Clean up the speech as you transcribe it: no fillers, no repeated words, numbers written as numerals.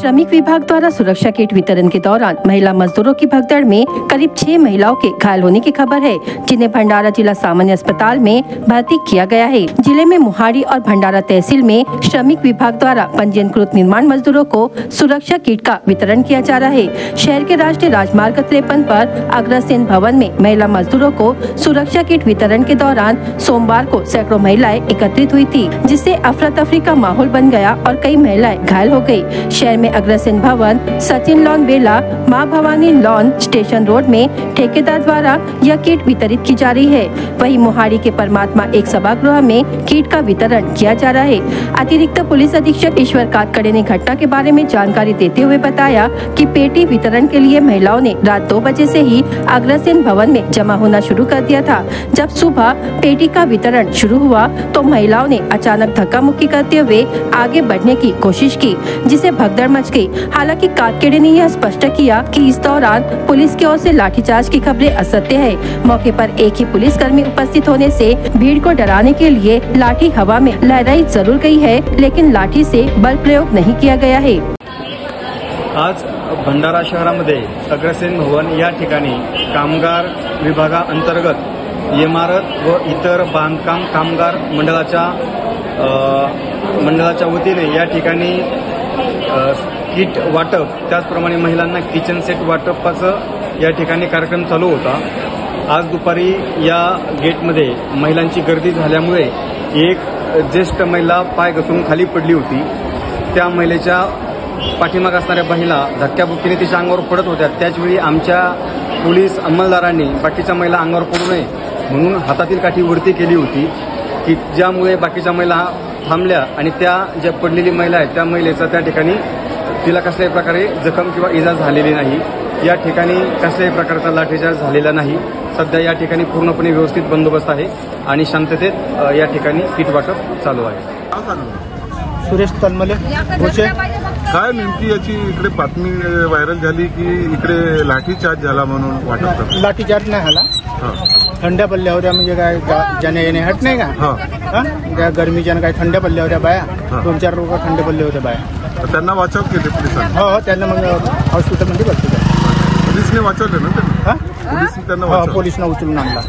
श्रमिक विभाग द्वारा सुरक्षा किट वितरण के दौरान महिला मजदूरों की भगदड़ में करीब 6 महिलाओं के घायल होने की खबर है, जिन्हें भंडारा जिला सामान्य अस्पताल में भर्ती किया गया है। जिले में मोहाड़ी और भंडारा तहसील में श्रमिक विभाग द्वारा पंजीकृत निर्माण मजदूरों को सुरक्षा किट का वितरण किया जा रहा है। शहर के राष्ट्रीय राजमार्ग 53 पर अग्रसेन भवन में महिला मजदूरों को सुरक्षा किट वितरण के दौरान सोमवार को सैकड़ों महिलाएं एकत्रित हुई थी, जिससे अफरा तफरी का माहौल बन गया और कई महिलाएं घायल हो गयी। शहर में अग्रसेन भवन, सचिन लॉन बेला, मां भवानी लॉन स्टेशन रोड में ठेकेदार द्वारा यह किट वितरित की जा रही है। वहीं मोहाड़ी के परमात्मा एक सभागृह में किट का वितरण किया जा रहा है। अतिरिक्त पुलिस अधीक्षक ईश्वर कातकड़े ने घटना के बारे में जानकारी देते हुए बताया कि पेटी वितरण के लिए महिलाओं ने रात 2 बजे से ही अग्रसेन भवन में जमा होना शुरू कर दिया था। जब सुबह पेटी का वितरण शुरू हुआ तो महिलाओं ने अचानक धक्का मुक्की करते हुए आगे बढ़ने की कोशिश की, जिसे भगदड़ मच गई। हालांकि कातकेड़े ने यह स्पष्ट किया कि इस दौरान पुलिस की ओर से लाठीचार्ज की खबरें असत्य है। मौके पर एक ही पुलिसकर्मी उपस्थित होने से भीड़ को डराने के लिए लाठी हवा में लहराई जरूर गई है, लेकिन लाठी से बल प्रयोग नहीं किया गया है। आज भंडारा शहरामध्ये अग्रसेन भवन या ठिकाणी कामगार विभागाअंतर्गत इमारत व इतर बांधकाम कामगार मंडळाच्या वतीने या ठिकाणी किट वाटप, त्याचप्रमाणे महिलांना किचन सेट वाटपाचं या ठिकाणी कार्यक्रम चालू होता। आज दुपारी या गेटमध्ये महिलांची गर्दी झाल्यामुळे एक ज्येष्ठ महिला पाय घसरून खाली पडली होती। त्या महिलेच्या पाठीमागे असणाऱ्या महिला धक्क्याबुक्कीने तिच्या अंगावर पडत होत्या। त्याचवेळी आमच्या पोलीस अंमलदारांनी बाकीच्या महिला अंगावर पडू नये म्हणून हातातील काठी वरती केली होती, की ज्यामुळे बाकीच्या महिला थांबल्या आणि त्या ज्या पडलेली महिला आहे त्या महिलेचा त्या ठिकाणी तिला कसल्याही प्रकारे जखम किंवा इजा झालेली नाही। या ठिकाणी कसल्याही प्रकारचा लाठीचार्ज झालेला नाही। सध्या या ठिकाणी पूर्णपणे व्यवस्थित बंदोबस्त आहे आणि शांततेत या ठिकाणी किट वाटप चालू आहे। सुरेश तन्मले होचे काय नेमकी याची इकडे बातमी व्हायरल झाली की इकडे लाठीचार्ज झाला म्हणून वाटत? लाठीचार्ज नाही झाला, थंड्या पडल्या होत्या, म्हणजे काय ज्याने येणे हट नाही का, त्या गरमीच्या काय थंड्या पडल्या होत्या बाया, 2-4 लोक थंडे पडले होते बाया, त्यांना वाचव केले पोलिसांनी? हो, त्यांना मग हॉस्पिटलमध्ये बसले, पोलिसने वाचवले ना त्यांना? पोलिसने त्यांना पोलिसनं उचलून आणला।